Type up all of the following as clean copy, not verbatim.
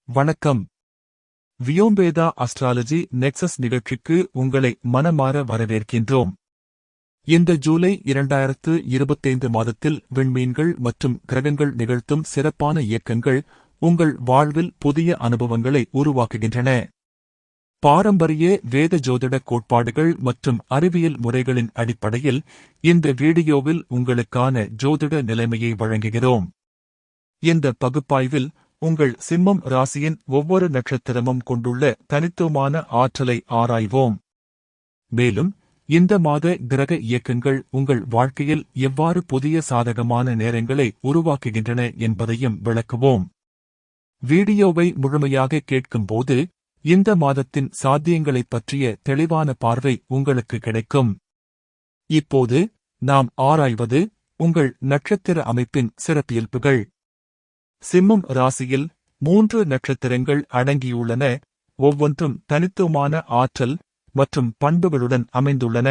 வணக்கம். வியோம்பேதா astrology nexus நிகழ்ச்சிக்கு உங்களை மனமார வரவேற்கின்றோம். இந்த ஜூலை 2025 மாதத்தில் விண்மீன்கள் மற்றும் கிரகங்கள் நிகழ்த்தும் சிறப்பான இயக்கங்கள் உங்கள் வாழ்வில் புதிய அனுபவங்களை உருவாக்குகின்றன. பாரம்பரிய வேத ஜோதிட கோட்பாடுகள் மற்றும் அறிவியல் முறைகளின் அடிப்படையில் இந்த வீடியோவில் உங்களுக்கான ஜோதிட நிலைமையை வழங்குகிறோம். இந்த பகுப்பாய்வில் உங்கள் சிம்மம் ராசியின் ஒவ்வொரு நட்சத்திரமும் கொண்டுள்ள தனித்துவமான ஆற்றலை ஆராய்வோம். மேலும் இந்த மாத கிரக இயக்கங்கள் உங்கள் வாழ்க்கையில் எவ்வாறு புதிய சாதகமான நேரங்களை உருவாக்குகின்றன என்பதையும் விளக்குவோம். வீடியோவை முழுமையாக கேட்கும்போது இந்த மாதத்தின் சாத்தியங்களைப் பற்றிய தெளிவான பார்வை உங்களுக்கு கிடைக்கும். இப்போது நாம் ஆராய்வது உங்கள் நட்சத்திர அமைப்பின் சிறப்பியல்புகள். சிம்மம் ராசியில் 3 நட்சத்திரங்கள் அடங்கியுள்ளன, ஒவ்வொன்றும் தனித்துவமான ஆற்றல் மற்றும் பண்புகளுடன் அமைந்துள்ளன.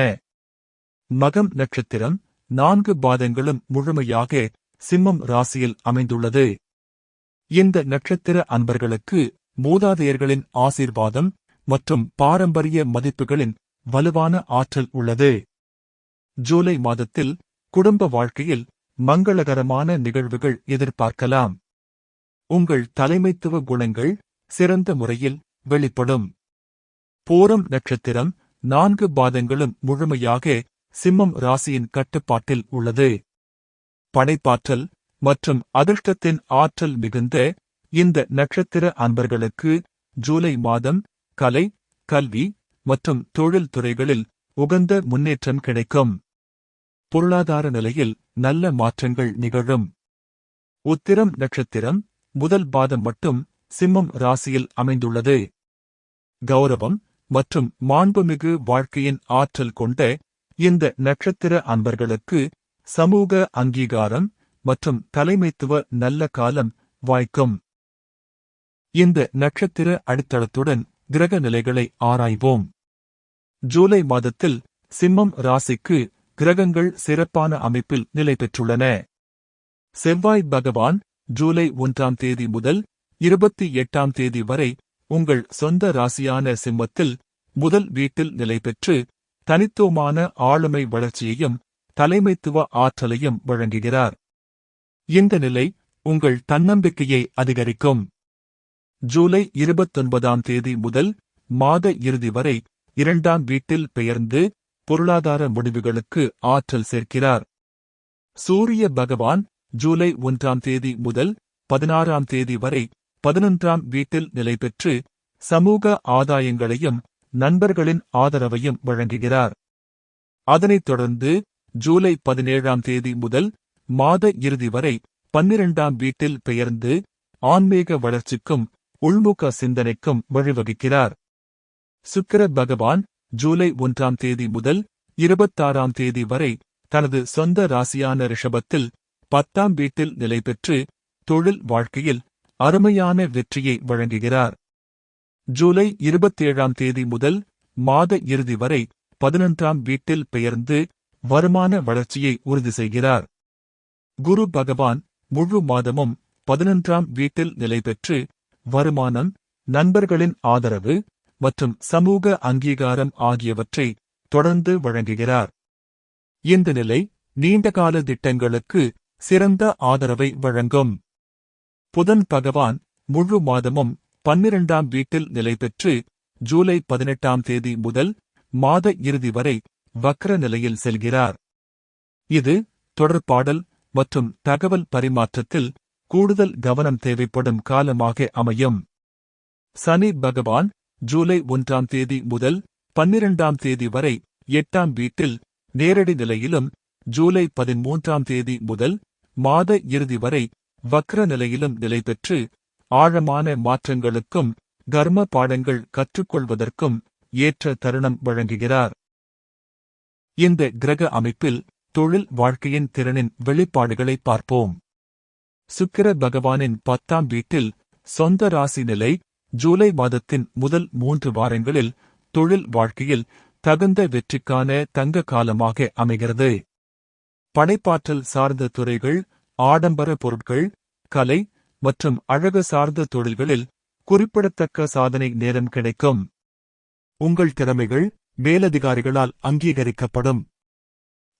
மகம் நட்சத்திரம் 4 பாதங்களும் முழுமையாக சிம்மம் ராசியில் அமைந்துள்ளது. இந்த நட்சத்திர அன்பர்களுக்கு மூதாதையர்களின் ஆசீர்வாதம் மற்றும் பாரம்பரிய மதிப்புகளின் வலுவான ஆற்றல் உள்ளது. ஜூலை மாதத்தில் குடும்ப வாழ்க்கையில் மங்களகரமான நிகழ்வுகள் எதிர்பார்க்கலாம். உங்கள் தலைமைத்துவ குணங்கள் சிறந்த முறையில் வெளிப்படும். பூரம் நட்சத்திரம் 4 பாதங்களும் முழுமையாக சிம்மம் ராசியின் கட்டுப்பாட்டில் உள்ளது. படைப்பாற்றல் மற்றும் அதிர்ஷ்டத்தின் ஆற்றல் மிகுந்த இந்த நட்சத்திர அன்பர்களுக்கு ஜூலை மாதம் கலை, கல்வி மற்றும் தொழில் துறைகளில் உகந்த முன்னேற்றம் கிடைக்கும். பொருளாதார நிலையில் நல்ல மாற்றங்கள் நிகழும். உத்திரம் நட்சத்திரம் முதல் பாதம் மட்டும் சிம்மம் ராசியில் அமைந்துள்ளது. கௌரவம் மற்றும் மாண்புமிகு வாழ்க்கையின் ஆற்றல் கொண்ட இந்த நட்சத்திர அன்பர்களுக்கு சமூக அங்கீகாரம் மற்றும் தலைமைத்துவ நல்ல காலம் வாய்க்கும். இந்த நட்சத்திர அடித்தளத்துடன் கிரக நிலைகளை ஆராய்வோம். ஜூலை மாதத்தில் சிம்மம் ராசிக்கு கிரகங்கள் சிறப்பான அமைப்பில் நிலை பெற்றுள்ளன. செவ்வாய் பகவான் ஜூலை 1ஆம் தேதி முதல் 28ஆம் தேதி வரை உங்கள் சொந்த ராசியான சிம்மத்தில் முதல் வீட்டில் நிலை பெற்று தனித்துவமான ஆளுமை வளர்ச்சியையும் தலைமைத்துவ ஆற்றலையும் வழங்குகிறார். இந்த நிலை உங்கள் தன்னம்பிக்கையை அதிகரிக்கும். ஜூலை 29ஆம் தேதி முதல் மாத இறுதி வரை 2ஆம் வீட்டில் பெயர்ந்து பொருளாதார முடிவுகளுக்கு ஆற்றல் சேர்க்கிறார். சூரிய பகவான் ஜூலை 1ஆம் தேதி முதல் 16ஆம் தேதி வரை 11ஆம் வீட்டில் நிலை பெற்று சமூக ஆதாயங்களையும் நண்பர்களின் ஆதரவையும் வழங்குகிறார். அதனைத் தொடர்ந்து ஜூலை 17ஆம் தேதி முதல் மாத இறுதி வரை 12ஆம் வீட்டில் பெயர்ந்து ஆன்மீக வளர்ச்சிக்கும் உள்முக சிந்தனைக்கும் வழிவகுக்கிறார். சுக்கிர பகவான் ஜூலை 1ஆம் தேதி முதல் 26ஆம் தேதி வரை தனது சொந்த ராசியான ரிஷபத்தில் 10ஆம் வீட்டில் நிலை பெற்று தொழில் வாழ்க்கையில் அருமையான வெற்றியை வழங்குகிறார். ஜூலை 27ஆம் தேதி முதல் மாத இறுதி வரை 11ஆம் வீட்டில் பெயர்ந்து வருமான வளர்ச்சியை உறுதி செய்கிறார். குரு பகவான் முழு மாதமும் 11ஆம் வீட்டில் நிலை பெற்று வருமானம், நண்பர்களின் ஆதரவு மற்றும் சமூக அங்கீகாரம் ஆகியவற்றை தொடர்ந்து வழங்குகிறார். இந்த நிலை நீண்டகால திட்டங்களுக்கு சிறந்த ஆதரவை வழங்கும். புதன் பகவான் முழு மாதமும் 12ஆம் வீட்டில் நிலை பெற்று ஜூலை 18ஆம் தேதி முதல் மாத இறுதி வரை வக்ர நிலையில் செல்கிறார். இது தொடர்பாடல் மற்றும் தகவல் பரிமாற்றத்தில் கூடுதல் கவனம் தேவைப்படும் காலமாக அமையும். சனி பகவான் ஜூலை 1ஆம் தேதி முதல் 12ஆம் தேதி வரை 8ஆம் வீட்டில் நேரடி நிலையிலும் ஜூலை 13ஆம் தேதி முதல் மாத இறுதி வரை வக்ர நிலையிலும் நிலை பெற்று ஆழமான மாற்றங்களுக்கும் கர்ம பாடங்கள் கற்றுக்கொள்வதற்கும் ஏற்ற தருணம் வழங்குகிறார். இந்த கிரக அமைப்பில் தொழில் வாழ்க்கையின் திறனின் வெளிப்பாடுகளை பார்ப்போம். சுக்கிர பகவானின் 10ஆம் வீட்டில் சொந்த ராசி நிலை ஜூலை மாதத்தின் முதல் 3 வாரங்களில் தொழில் வாழ்க்கையில் தகுந்த வெற்றிக்கான தங்க காலமாக அமைகிறது. படைப்பாற்றல் சார்ந்த துறைகள், ஆடம்பர பொருட்கள், கலை மற்றும் அழகு சார்ந்த தொழில்களில் குறிப்பிடத்தக்க சாதனை நேரம் கிடைக்கும். உங்கள் திறமைகள் மேலதிகாரிகளால் அங்கீகரிக்கப்படும்.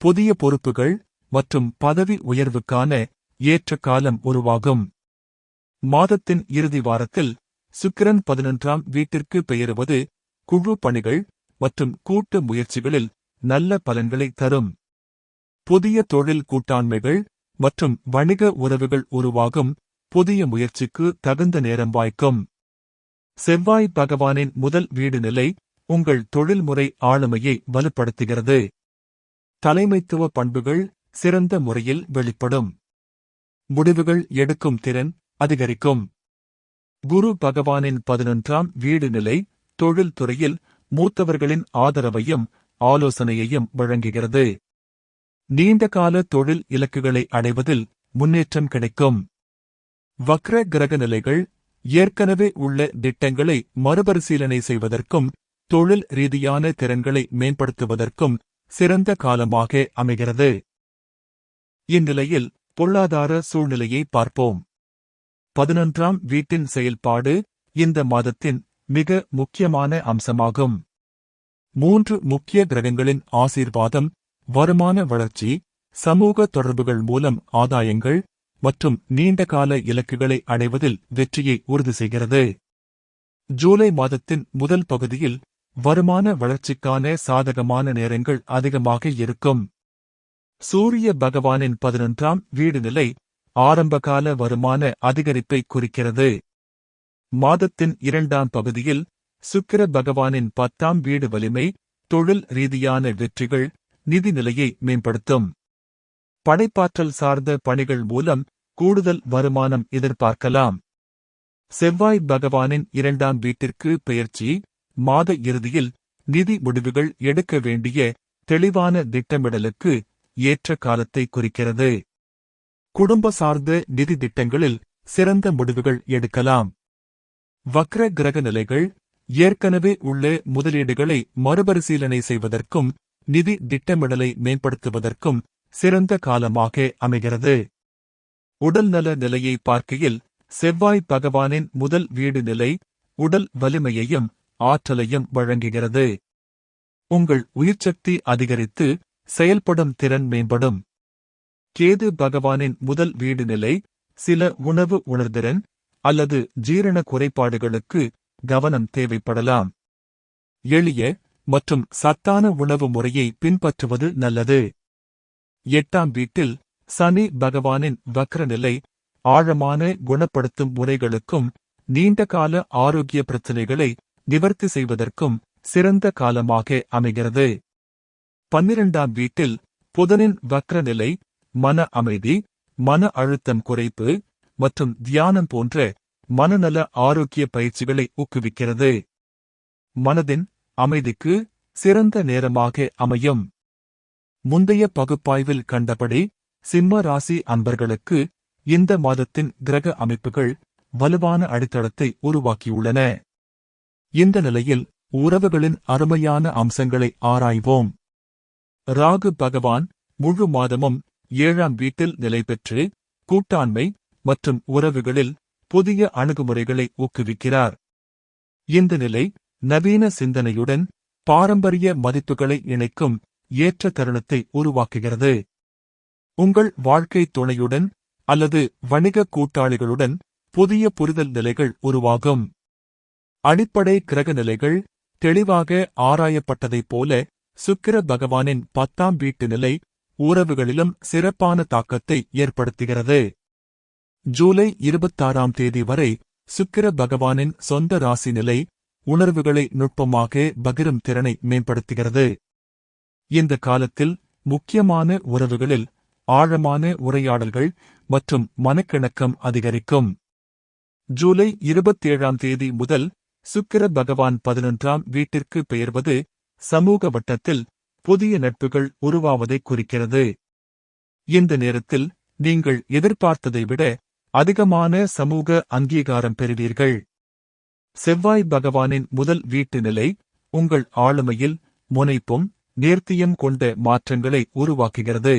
புதிய பொறுப்புகள் மற்றும் பதவி உயர்வுக்கான ஏற்ற காலம் உருவாகும். மாதத்தின் இறுதி வாரத்தில் சுக்கிரன் 11ஆம் வீட்டிற்கு பெயருவது குழு பணிகள் மற்றும் கூட்டு முயற்சிகளில் நல்ல பலன்களை தரும். புதிய தொழில் கூட்டாண்மைகள் மற்றும் வணிக உறவுகள் உருவாகும். புதிய முயற்சிக்கு தகுந்த நேரம் வாய்க்கும். செவ்வாய் பகவானின் முதல் வீடு நிலை உங்கள் தொழில்முறை ஆளுமையை வலுப்படுத்துகிறது. தலைமைத்துவ பண்புகள் சிறந்த முறையில் வெளிப்படும். முடிவுகள் எடுக்கும் திறன் அதிகரிக்கும். குரு பகவானின் 11ஆம் வீடு நிலை தொழில் துறையில் மூத்தவர்களின் ஆதரவையும் ஆலோசனையையும் வழங்குகிறது. நீண்டகால தொழில் இலக்குகளை அடைவதில் முன்னேற்றம் கிடைக்கும். வக்ர கிரக நிலைகள் ஏற்கனவே உள்ள திட்டங்களை மறுபரிசீலனை செய்வதற்கும் தொழில் ரீதியான திறன்களை மேம்படுத்துவதற்கும் சிறந்த காலமாக அமைகிறது. இந்நிலையில் பொருளாதார சூழ்நிலையை பார்ப்போம். 11ஆம் வீட்டின் செயல்பாடு இந்த மாதத்தின் மிக முக்கியமான அம்சமாகும். 3 முக்கிய கிரகங்களின் ஆசீர்வாதம் வருமான வளர்ச்சி, சமூக தொடர்புகள் மூலம் ஆதாயங்கள் மற்றும் நீண்டகால இலக்குகளை அடைவதில் வெற்றியை உறுதி செய்கிறது. ஜூலை மாதத்தின் முதல் பகுதியில் வருமான வளர்ச்சிக்கான சாதகமான நேரங்கள் அதிகமாக இருக்கும். சூரிய பகவானின் 11ஆம் வீடு நிலை ஆரம்பகால வருமான அதிகரிப்பை குறிக்கிறது. மாதத்தின் 2ஆம் பகுதியில் சுக்கிர பகவானின் 10ஆம் வீடு வலிமை, தொழில் ரீதியான வெற்றிகள், நிதி நிலையை மேம்படுத்தும். படைப்பாற்றல் சார்ந்த பணிகள் மூலம் கூடுதல் வருமானம் எதிர்பார்க்கலாம். செவ்வாய் பகவானின் 2ஆம் வீட்டிற்கு பெயர்ச்சி மாத இறுதியில் நிதி முடிவுகள் எடுக்க வேண்டிய தெளிவான திட்டமிடலுக்கு ஏற்ற காலத்தை குறிக்கிறது. குடும்ப சார்ந்த நிதி திட்டங்களில் சிறந்த முடிவுகள் எடுக்கலாம். வக்ர கிரக நிலைகள் ஏற்கனவே உள்ள முதலீடுகளை மறுபரிசீலனை செய்வதற்கும் நிதி திட்டமிடலை மேம்படுத்துவதற்கும் சிறந்த காலமாக அமைகிறது. உடல்நல நிலையை பார்க்கையில் செவ்வாய் பகவானின் முதல் வீடு நிலை உடல் வலிமையையும் ஆற்றலையும் வழங்குகிறது. உங்கள் உயிர்ச்சக்தி அதிகரித்து செயல்படும் திறன் மேம்படும். கேது பகவானின் முதல் வீடு நிலை சில உணவு உணர்திறன் அல்லது ஜீரண குறைபாடுகளுக்கு கவனம் தேவைப்படலாம். எளிய மற்றும் சத்தான உணவு முறையை பின்பற்றுவது நல்லது. 8ஆம் வீட்டில் சனி பகவானின் வக்ர நிலை ஆழமான குணப்படுத்தும் முறைகளுக்கும் நீண்டகால ஆரோக்கிய பிரச்சினைகளை நிவர்த்தி செய்வதற்கும் சிறந்த காலமாக அமைகிறது. 12ஆம் வீட்டில் புதனின் வக்ர நிலை மன அமைதி, மன அழுத்தம் குறைப்பு மற்றும் தியானம் போன்ற மனநல ஆரோக்கிய பயிற்சிகளை ஊக்குவிக்கிறது. மனதின் அமைதிக்கு சிறந்த நேரமாக அமையும். முந்தைய பகுப்பாய்வில் கண்டபடி சிம்ம ராசி அன்பர்களுக்கு இந்த மாதத்தின் கிரக அமைப்புகள் வலுவான அடித்தளத்தை உருவாக்கியுள்ளன. இந்த நிலையில் உறவுகளின் அருமையான அம்சங்களை ஆராய்வோம். ராகு பகவான் முழு மாதமும் 7ஆம் வீட்டில் நிலை பெற்று கூட்டாண்மை மற்றும் உறவுகளில் புதிய அணுகுமுறைகளை ஊக்குவிக்கிறார். இந்த நிலை நவீன சிந்தனையுடன் பாரம்பரிய மதிப்புகளை இணைக்கும் ஏற்ற தருணத்தை உருவாக்குகிறது. உங்கள் வாழ்க்கை துணையுடன் அல்லது வணிக கூட்டாளிகளுடன் புதிய புரிதல் நிலைகள் உருவாகும். அடிப்படை கிரக நிலைகள் தெளிவாக ஆராயப்பட்டதைப் போல சுக்கிர பகவானின் 10ஆம் வீட்டு நிலை உறவுகளிலும் சிறப்பான தாக்கத்தை ஏற்படுத்துகிறது. ஜூலை 26ஆம் தேதி வரை சுக்கிர பகவானின் சொந்த ராசி நிலை உணர்வுகளை நுட்பமாக பகிரும் திறனை மேம்படுத்துகிறது. இந்த காலத்தில் முக்கியமான உறவுகளில் ஆழமான உரையாடல்கள் மற்றும் மனக்கிணக்கம் அதிகரிக்கும். ஜூலை 27ஆம் தேதி முதல் சுக்கிர பகவான் 11ஆம் வீட்டிற்கு பெயர்வது சமூக வட்டத்தில் புதிய நட்புகள் உருவாவதை குறிக்கிறது. இந்த நேரத்தில் நீங்கள் எதிர்பார்த்ததை விட அதிகமான சமூக அங்கீகாரம் பெறுவீர்கள். செவ்வாய் பகவானின் முதல் வீட்டு நிலை உங்கள் ஆளுமையில் முனைப்பும் நேர்த்தியும் கொண்ட மாற்றங்களை உருவாக்குகிறது.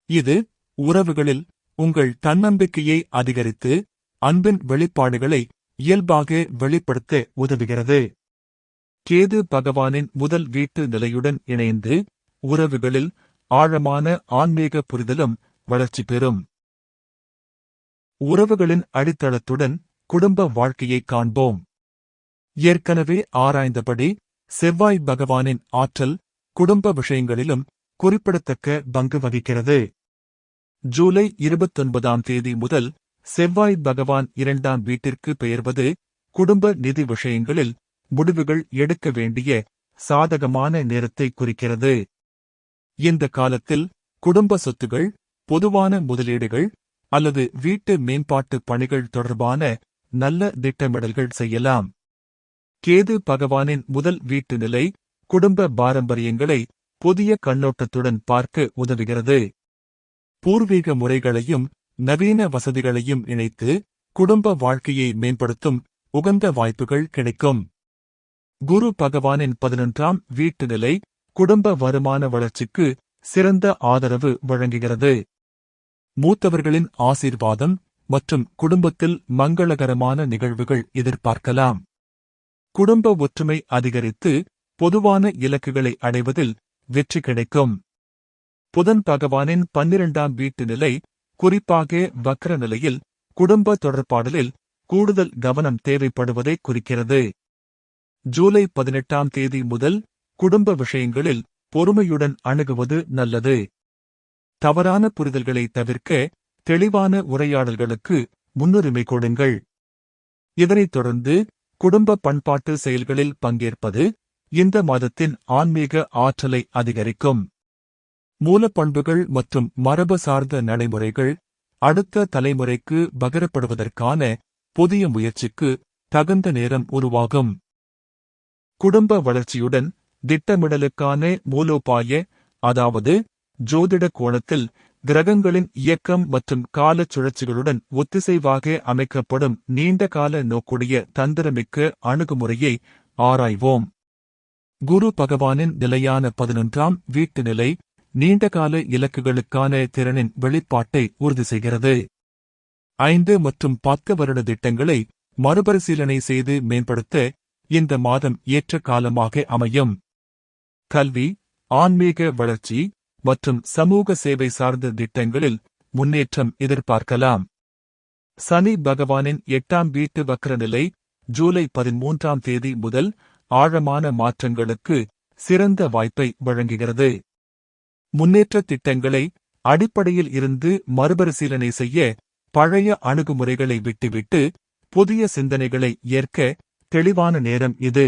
இது உறவுகளில் உங்கள் தன்னம்பிக்கையை அதிகரித்து அன்பின் வெளிப்பாடுகளை இயல்பாக வெளிப்படுத்த உதவுகிறது. கேது பகவானின் முதல் வீட்டு நிலையுடன் இணைந்து உறவுகளில் ஆழமான ஆன்மீக புரிதலும் வளர்ச்சி பெறும். உறவுகளின் அடித்தளத்துடன் குடும்ப வாழ்க்கையை காண்போம். ஏற்கனவே ஆராய்ந்தபடி செவ்வாய் பகவானின் ஆற்றல் குடும்ப விஷயங்களிலும் குறிப்பிடத்தக்க பங்கு வகிக்கிறது. ஜூலை 29ஆம் தேதி முதல் செவ்வாய் பகவான் 2ஆம் வீட்டிற்கு பெயர்வது குடும்ப நிதி விஷயங்களில் முடிவுகள் எடுக்க வேண்டிய சாதகமான நேரத்தை குறிக்கிறது. இந்த காலத்தில் குடும்ப சொத்துகள், பொதுவான முதலீடுகள் அல்லது வீட்டு மேம்பாட்டு பணிகள் தொடர்பான நல்ல திட்டமிடல்கள் செய்யலாம். கேது பகவானின் முதல் வீட்டு நிலை குடும்ப பாரம்பரியங்களை புதிய கண்ணோட்டத்துடன் பார்க்க உதவுகிறது. பூர்வீக முறைகளையும் நவீன வசதிகளையும் இணைத்து குடும்ப வாழ்க்கையை மேம்படுத்தும் உகந்த வாய்ப்புகள் கிடைக்கும். குரு பகவானின் 11ஆம் வீட்டு நிலை குடும்ப வருமான வளர்ச்சிக்கு சிறந்த ஆதரவு வழங்குகிறது. மூத்தவர்களின் ஆசீர்வாதம் மற்றும் குடும்பத்தில் மங்களகரமான நிகழ்வுகள் எதிர்பார்க்கலாம். குடும்ப ஒற்றுமை அதிகரித்து பொதுவான இலக்குகளை அடைவதில் வெற்றி கிடைக்கும். புதன் பகவானின் 12ஆம் வீட்டு நிலை குறிப்பாக வக்ர நிலையில் குடும்ப தொடர்பாடலில் கூடுதல் கவனம் தேவைப்படுவதை குறிக்கிறது. ஜூலை 18ஆம் தேதி முதல் குடும்ப விஷயங்களில் பொறுமையுடன் அணுகுவது நல்லது. தவறான புரிதல்களை தவிர்க்க தெளிவான உரையாடல்களுக்கு முன்னுரிமை கொடுங்கள். இதனைத் தொடர்ந்து குடும்ப பண்பாட்டு செயல்களில் பங்கேற்பது இந்த மாதத்தின் ஆன்மீக ஆற்றலை அதிகரிக்கும். மூலப்பண்புகள் மற்றும் மரபு சார்ந்த நடைமுறைகள் அடுத்த தலைமுறைக்கு பகிரப்படுவதற்கான புதிய முயற்சிக்கு தகுந்த நேரம் உருவாகும். குடும்ப வளர்ச்சியுடன் திட்டமிடலுக்கான மூலோபாய, அதாவது ஜோதிட கோணத்தில் கிரகங்களின் இயக்கம் மற்றும் காலச் சுழற்சிகளுடன் ஒத்திசைவாக அமைக்கப்படும் நீண்டகால நோக்குடைய தந்திரமிக்க அணுகுமுறையை ஆராய்வோம். குரு பகவானின் நிலையான 11ஆம் வீட்டு நிலை நீண்டகால இலக்குகளுக்கான திறனின் வெளிப்பாட்டை உறுதி செய்கிறது. 5 மற்றும் 10 வருட திட்டங்களை மறுபரிசீலனை செய்து மேம்படுத்த இந்த மாதம் ஏற்ற காலமாக அமையும். கல்வி, ஆன்மீக வளர்ச்சி மற்றும் சமூக சேவை சார்ந்த திட்டங்களில் முன்னேற்றம் எதிர்பார்க்கலாம். சனி பகவானின் 8ஆம் வீட்டு வக்ர நிலை ஜூலை 13ஆம் தேதி முதல் ஆழமான மாற்றங்களுக்கு சிறந்த வாய்ப்பை வழங்குகிறது. முன்னேற்ற திட்டங்களை அடிப்படையில் இருந்து மறுபரிசீலனை செய்ய பழைய அணுகுமுறைகளை விட்டுவிட்டு புதிய சிந்தனைகளை ஏற்க தெளிவான நேரம் இது.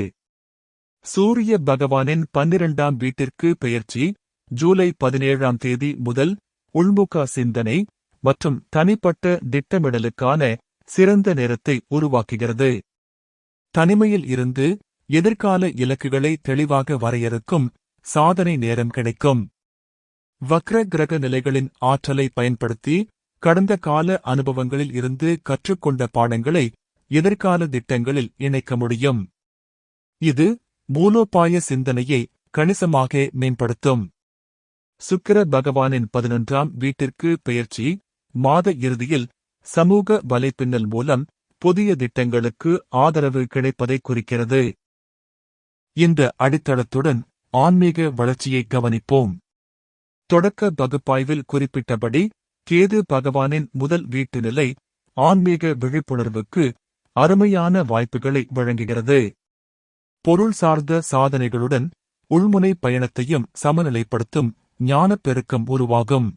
சூரிய பகவானின் 12ஆம் வீட்டிற்கு பெயர்ச்சி ஜூலை 17ஆம் தேதி முதல் உள்முக சிந்தனை மற்றும் தனிப்பட்ட திட்டமிடலுக்கான சிறந்த நேரத்தை உருவாக்குகிறது. தனிமையில் இருந்து எதிர்கால இலக்குகளை தெளிவாக வரையறுக்கும் சாதனை நேரம் கிடைக்கும். வக்ர கிரக நிலைகளின் ஆற்றலை பயன்படுத்தி கடந்த கால அனுபவங்களில் இருந்து கற்றுக்கொண்ட பாடங்களை எதிர்கால திட்டங்களில் இணைக்க முடியும். இது மூலோபாய சிந்தனையை கணிசமாக மேம்படுத்தும். சுக்கிர பகவானின் 11ஆம் வீட்டிற்கு பெயர்ச்சி மாத இறுதியில் சமூக வலைப்பின்னல் மூலம் புதிய திட்டங்களுக்கு ஆதரவு கிடைப்பதை குறிக்கிறது. இந்த அடித்தளத்துடன் ஆன்மீக வளர்ச்சியை கவனிப்போம். தொடக்க பகுப்பாய்வில் குறிப்பிட்டபடி கேது பகவானின் முதல் வீட்டு நிலை ஆன்மீக விழிப்புணர்வுக்கு அருமையான வாய்ப்புகளை வழங்குகிறது. பொருள் சார்ந்த சாதனைகளுடன் உள்முனை பயணத்தையும் சமநிலைப்படுத்தும் ஞானப் பெருக்கம் உருவாகும்.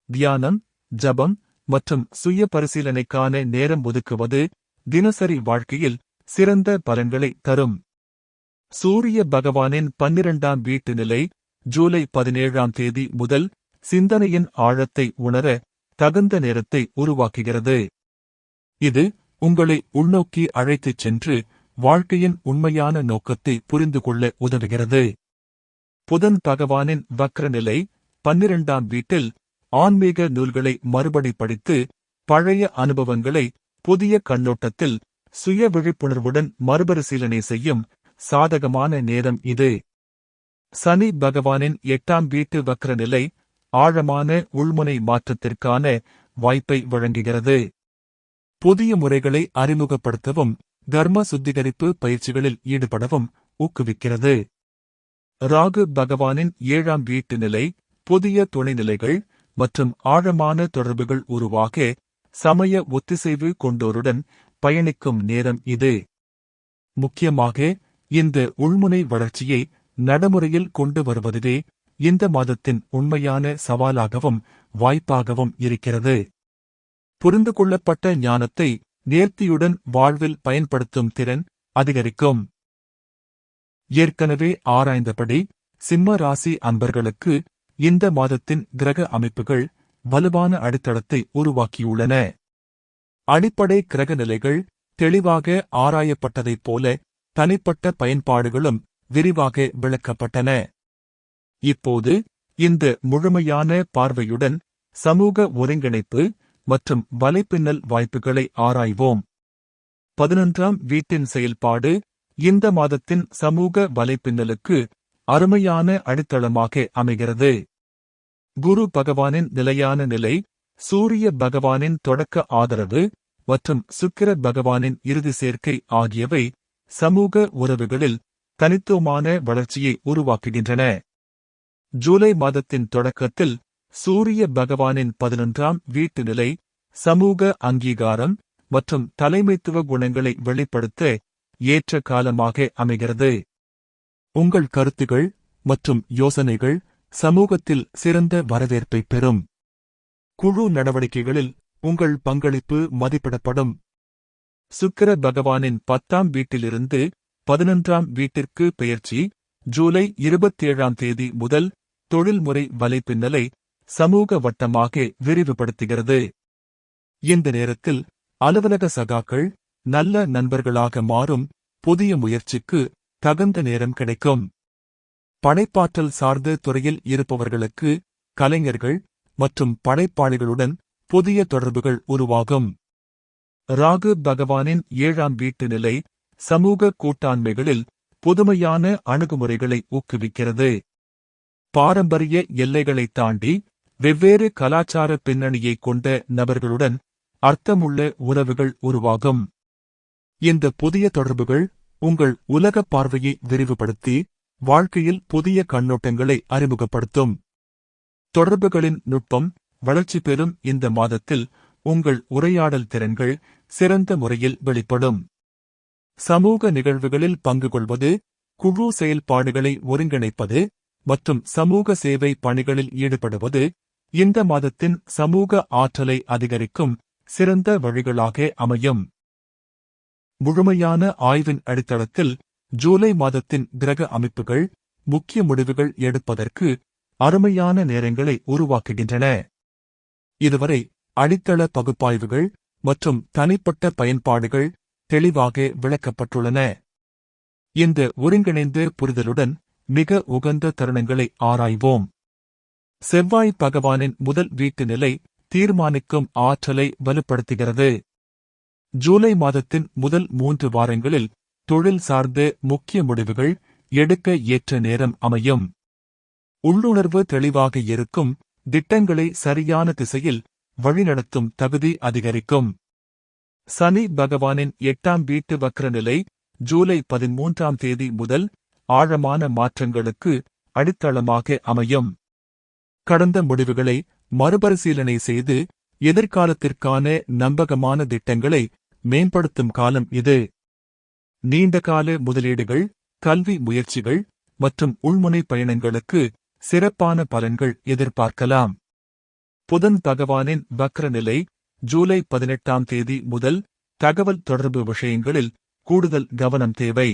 தியானம், ஜபம் மற்றும் சுய பரிசீலனைக்கான நேரம் ஒதுக்குவது தினசரி வாழ்க்கையில் சிறந்த பலன்களை தரும். சூரிய பகவானின் 12ஆம் வீட்டு நிலை ஜூலை 17ஆம் தேதி முதல் சிந்தனையின் ஆழத்தை உணர தகுந்த நேரத்தை உருவாக்குகிறது. இது உங்களை உள்நோக்கி அழைத்துச் சென்று வாழ்க்கையின் உண்மையான நோக்கத்தை புரிந்து கொள்ள உதவுகிறது. புதன் பகவானின் வக்ர நிலை 12ஆம் வீட்டில் ஆன்மீக நூல்களை மறுபடி படித்து பழைய அனுபவங்களை புதிய கண்ணோட்டத்தில் சுய விழிப்புணர்வுடன் மறுபரிசீலனை செய்யும் சாதகமான நேரம் இது. சனி பகவானின் 8ஆம் வீட்டு வக்ர நிலை ஆழமான உள்முனை மாற்றத்திற்கான வாய்ப்பை வழங்குகிறது. புதிய முறைகளை அறிமுகப்படுத்தவும் கர்ம சுத்திகரிப்பு பயிற்சிகளில் ஈடுபடவும் ஊக்குவிக்கிறது. ராகு பகவானின் 7ஆம் வீட்டு நிலை புதிய துணைநிலைகள் மற்றும் ஆழமான தொடர்புகள் உருவாக சமய ஒத்திசைவு கொண்டோருடன் பயணிக்கும் நேரம் இது. முக்கியமாக இந்த உள்முனை வளர்ச்சியை நடைமுறையில் கொண்டு வருவதுவே இந்த மாதத்தின் உண்மையான சவாலாகவும் வாய்ப்பாகவும் இருக்கிறது. புரிந்து கொள்ளப்பட்ட ஞானத்தை நேர்த்தியுடன் வாழ்வில் பயன்படுத்தும் திறன் அதிகரிக்கும். ஏற்கனவே ஆராய்ந்தபடி சிம்ம ராசி அன்பர்களுக்கு இந்த மாதத்தின் கிரக அமைப்புகள் வலுவான அடித்தளத்தை உருவாக்கியுள்ளன. அடிப்படை கிரக நிலைகள் தெளிவாக ஆராயப்பட்டதைப் போல தனிப்பட்ட பயன்பாடுகளும் விரிவாக விளக்கப்பட்டன. இப்போது இந்த முழுமையான பார்வையுடன் சமூக ஒருங்கிணைப்பு மற்றும் வலைப்பின்னல் வாய்ப்புகளை ஆராய்வோம். 11ஆம் வீட்டின் செயல்பாடு இந்த மாதத்தின் சமூக வலைப்பின்னலுக்கு அருமையான அடித்தளமாக அமைகிறது. குரு பகவானின் நிலையான நிலை, சூரிய பகவானின் தொடக்க ஆதரவு மற்றும் சுக்கிர பகவானின் இறுதி சேர்க்கை ஆகியவை சமூக உறவுகளில் தனித்துவமான வளர்ச்சியை உருவாக்குகின்றன. ஜூலை மாதத்தின் தொடக்கத்தில் சூரிய பகவானின் 11ஆம் வீட்டு நிலை சமூக அங்கீகாரம் மற்றும் தலைமைத்துவ குணங்களை வெளிப்படுத்த ஏற்ற காலமாக அமைகிறது. உங்கள் கருத்துகள் மற்றும் யோசனைகள் சமூகத்தில் சிறந்த வரவேற்பை பெறும். குழு நடவடிக்கைகளில் உங்கள் பங்களிப்பு மதிப்பிடப்படும். சுக்கிர பகவானின் 10ஆம் வீட்டிலிருந்து 11ஆம் வீட்டிற்கு பெயர்ச்சி ஜூலை 27ஆம் தேதி முதல் தொழில்முறை வலைப்பின்னலை சமூக வட்டமாக விரிவுபடுத்துகிறது. இந்த நேரத்தில் அலுவலக சகாக்கள் நல்ல நண்பர்களாக மாறும் புதிய முயற்சிக்கு தகுந்த நேரம் கிடைக்கும். படைப்பாற்றல் சார்ந்த துறையில் இருப்பவர்களுக்கு கலைஞர்கள் மற்றும் படைப்பாளிகளுடன் புதிய தொடர்புகள் உருவாகும். ராகு பகவானின் 7ஆம் வீட்டு நிலை சமூக கூட்டாண்மைகளில் புதுமையான அணுகுமுறைகளை ஊக்குவிக்கிறது. பாரம்பரிய எல்லைகளை தாண்டி வெவ்வேறு கலாச்சார பின்னணியை கொண்ட நபர்களுடன் அர்த்தமுள்ள உறவுகள் உருவாகும். இந்த புதிய தொடர்புகள் உங்கள் உலக பார்வையை விரிவுபடுத்தி வாழ்க்கையில் புதிய கண்ணோட்டங்களை அறிமுகப்படுத்தும். தொடர்புகளின் நுட்பம் வளர்ச்சி பெறும் இந்த மாதத்தில் உங்கள் உரையாடல் திறன்கள் சிறந்த முறையில் வெளிப்படும். சமூக நிகழ்வுகளில் பங்கு கொள்வது, குழு செயல்பாடுகளை ஒருங்கிணைப்பது மற்றும் சமூக சேவை பணிகளில் ஈடுபடுவது இந்த மாதத்தின் சமூக ஆற்றலை அதிகரிக்கும் சிறந்த வழிகளாக அமையும். முழுமையான ஆய்வின் அடித்தளத்தில் ஜூலை மாதத்தின் கிரக அமைப்புகள் முக்கிய முடிவுகள் எடுப்பதற்கு அருமையான நேரங்களை உருவாக்குகின்றன. இதுவரை அடித்தள பகுப்பாய்வுகள் மற்றும் தனிப்பட்ட பயன்பாடுகள் தெளிவாக விளக்கப்பட்டுள்ளன. இந்த ஒருங்கிணைந்த புரிதலுடன் மிக உகந்த தருணங்களை ஆராய்வோம். செவ்வாய் பகவானின் முதல் வீட்டு நிலை தீர்மானிக்கும் ஆற்றலை வலுப்படுத்துகிறது. ஜூலை மாதத்தின் முதல் 3 வாரங்களில் தொழில் சார்ந்த முக்கிய முடிவுகள் எடுக்க ஏற்ற நேரம் அமையும். உள்ளுணர்வு தெளிவாக இருக்கும், திட்டங்களை சரியான திசையில் வழிநடத்தும் தகுதி அதிகரிக்கும். சனி பகவானின் 8ஆம் வீட்டு வக்ரநிலை ஜூலை 13ஆம் தேதி முதல் ஆழமான மாற்றங்களுக்கு அடித்தளமாக அமையும். கடந்த முடிவுகளை மறுபரிசீலனை செய்து எதிர்காலத்திற்கான நம்பகமான திட்டங்களை மேம்படுத்தும் காலம் இது. நீண்டகால முதலீடுகள், கல்வி முயற்சிகள் மற்றும் உள்முனை பயணங்களுக்கு சிறப்பான பலன்கள் எதிர்பார்க்கலாம். புதன் பகவானின் வக்ரநிலை ஜூலை 18ஆம் தேதி முதல் தகவல் தொடர்பு விஷயங்களில் கூடுதல் கவனம் தேவை.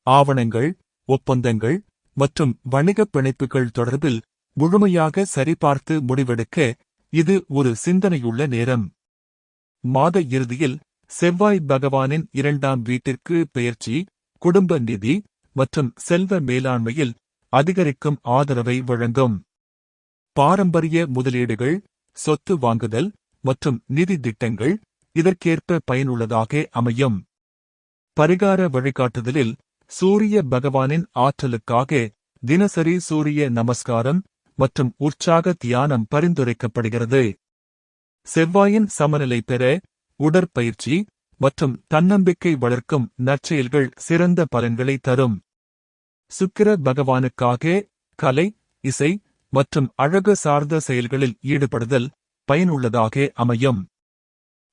ஆவணங்கள், ஒப்பந்தங்கள் மற்றும் வணிகப் பிணைப்புகள் தொடர்பில் முழுமையாக சரிபார்த்து முடிவெடுக்க இது ஒரு சிந்தனையுள்ள நேரம். மாத இறுதியில் செவ்வாய் பகவானின் 2ஆம் வீட்டிற்கு பெயர்ச்சி குடும்ப நிதி மற்றும் செல்வ மேலாண்மையில் அதிகரிக்கும் ஆதரவை வழங்கும். பாரம்பரிய முதலீடுகள், சொத்து வாங்குதல் மற்றும் நிதி திட்டங்கள் இதற்கேற்ப பயனுள்ளதாக அமையும். பரிகார வழிகாட்டுதலில் சூரிய பகவானின் ஆற்றலுக்காக தினசரி சூரிய நமஸ்காரம் மற்றும் உற்சாக தியானம் பரிந்துரைக்கப்படுகிறது. செவ்வாயின் சமநிலை பெற உடற்பயிற்சி மற்றும் தன்னம்பிக்கை வளர்க்கும் நற்செயல்கள் சிறந்த பலன்களை தரும். சுக்கிர பகவானுக்காக கலை, இசை மற்றும் அழகு சார்ந்த செயல்களில் ஈடுபடுதல் பயனுள்ளதாக அமையும்.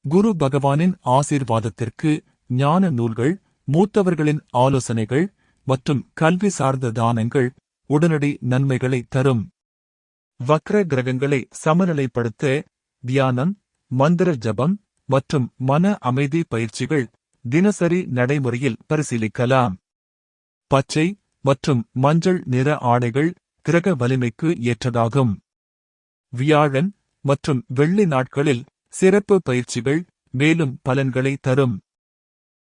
குரு பகவானின் ஆசீர்வாதத்திற்கு ஞான நூல்கள், மூத்தவர்களின் ஆலோசனைகள் மற்றும் கல்வி சார்ந்த தானங்கள் உடனடி நன்மைகளை தரும். வக்ர கிரகங்களை சமநிலைப்படுத்த தியானம், மந்திர ஜபம் மற்றும் மன அமைதி பயிற்சிகள் தினசரி நடைமுறையில் பரிசீலிக்கலாம். பச்சை மற்றும் மஞ்சள் நிற ஆடைகள் கிரக வலிமைக்கு ஏற்றதாகும். வியாழன் மற்றும் வெள்ளி நாட்களில் சிறப்பு பயிற்சிகள் மேலும் பலன்களை தரும்.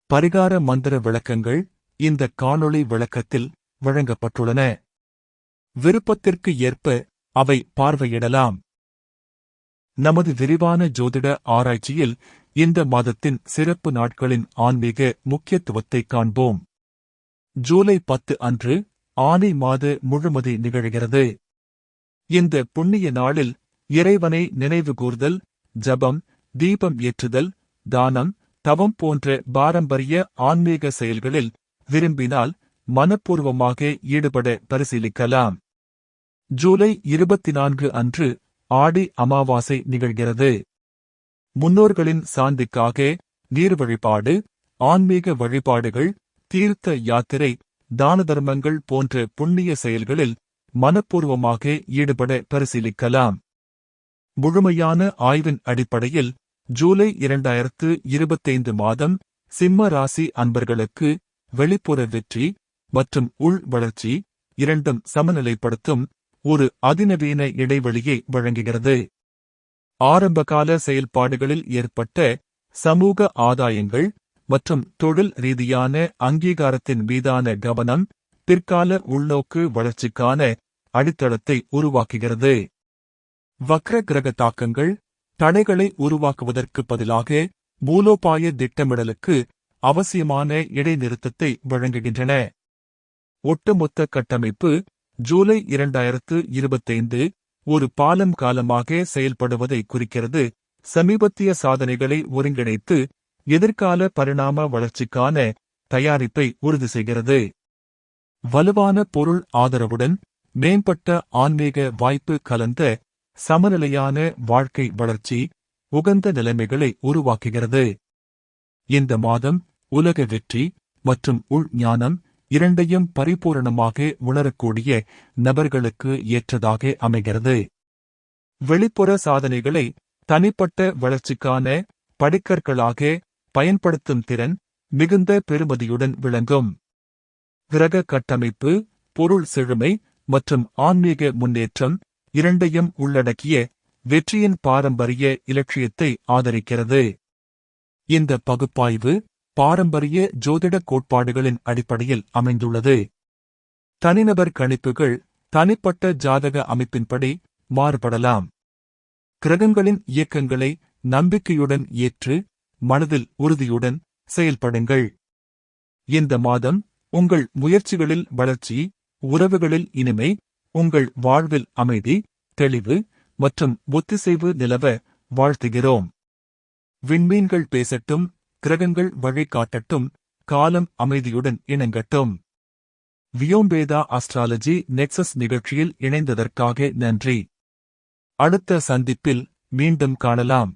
பரிகார மந்திர விளக்கங்கள் இந்த காணொளி விளக்கத்தில் வழங்கப்பட்டுள்ளன. விருப்பத்திற்கு ஏற்ப அவை பார்வையிடலாம். நமது விரிவான ஜோதிட ஆராய்ச்சியில் இந்த மாதத்தின் சிறப்பு நாட்களின் ஆன்மீக முக்கியத்துவத்தை காண்போம். ஜூலை 10 அன்று ஆனி மாத முழுமதி நிகழ்கிறது. இந்த புண்ணிய நாளில் இறைவனை நினைவுகூர்தல், ஜபம், தீபம் ஏற்றுதல், தானம், தவம் போன்ற பாரம்பரிய ஆன்மீக செயல்களில் விரும்பினால் மனப்பூர்வமாக ஈடுபட பரிசீலிக்கலாம். ஜூலை 24 அன்று ஆடி அமாவாசை நிகழ்கிறது. முன்னோர்களின் சாந்திக்காக நீர் வழிபாடு, ஆன்மீக வழிபாடுகள், தீர்த்த யாத்திரை, தான தர்மங்கள் போன்ற புண்ணிய செயல்களில் மனப்பூர்வமாக ஈடுபட பரிசீலிக்கலாம். முழுமையான ஆய்வின் அடிப்படையில் ஜூலை 2025 மாதம் சிம்ம ராசி அன்பர்களுக்கு வெளிப்புற வெற்றி மற்றும் உள் வளர்ச்சி இரண்டும் சமநிலைப்படுத்தும் ஒரு அதிநவீன இடைவெளியை வழங்குகிறது. ஆரம்பகால செயல்பாடுகளில் ஏற்பட்ட சமூக ஆதாயங்கள் மற்றும் தொழில் ரீதியான அங்கீகாரத்தின் மீதான கவனம் பிற்கால உள்நோக்கு வளர்ச்சிக்கான அடித்தளத்தை உருவாக்குகிறது. வக்ர கிரக தாக்கங்கள் தடைகளை உருவாக்குவதற்கு பதிலாக மூலோபாய திட்டமிடலுக்கு அவசியமான இடைநிறுத்தத்தை வழங்குகின்றன. ஒட்டுமொத்த கட்டமைப்பு ஜூலை 2025 ஒரு பாலம் காலமாக செயல்படுவதை குறிக்கிறது. சமீபத்திய சாதனைகளை ஒருங்கிணைத்து எதிர்கால பரிணாம வளர்ச்சிக்கான தயாரிப்பை உறுதி செய்கிறது. வலுவான பொருள் ஆதரவுடன் மேம்பட்ட ஆன்மீக வாய்ப்பு கலந்த சமநிலையான வாழ்க்கை வளர்ச்சி உகந்த நிலைமைகளை உருவாக்குகிறது. இந்த மாதம் உலக வெற்றி மற்றும் உள் ஞானம் இரண்டையும் பரிபூரணமாக உணரக்கூடிய நபர்களுக்கு ஏற்றதாக அமைகிறது. வெளிப்புற சாதனைகளை தனிப்பட்ட வளர்ச்சிக்கான படிக்கற்களாக பயன்படுத்தும் திறன் மிகுந்த பெறுமதியுடன் விளங்கும். கிரக கட்டமைப்பு பொருள் செழுமை மற்றும் ஆன்மீக முன்னேற்றம் இரண்டையும் உள்ளடக்கிய வெற்றியின் பாரம்பரிய இலட்சியத்தை ஆதரிக்கிறது. இந்த பகுப்பாய்வு பாரம்பரிய ஜோதிட கோட்பாடுகளின் அடிப்படையில் அமைந்துள்ளது. தனிநபர் கணிப்புகள் தனிப்பட்ட ஜாதக அமைப்பின்படி மாறுபடலாம். கிரகங்களின் இயக்கங்களை நம்பிக்கையுடன் ஏற்று மனதில் உறுதியுடன் செயல்படுங்கள். இந்த மாதம் உங்கள் முயற்சிகளில் வளர்ச்சி, உறவுகளில் இனிமை, உங்கள் வாழ்வில் அமைதி, தெளிவு மற்றும் ஒத்திசைவு நிலவ வாழ்த்துகிறோம். விண்மீன்கள் பேசட்டும், கிரகங்கள் வழிகாட்டட்டும், காலம் அமைதியுடன் இணங்கட்டும். வியோம்பேதா அஸ்ட்ராலஜி நெக்சஸ் நிகழ்ச்சியில் இணைந்ததற்காக நன்றி. அடுத்த சந்திப்பில் மீண்டும் காணலாம்.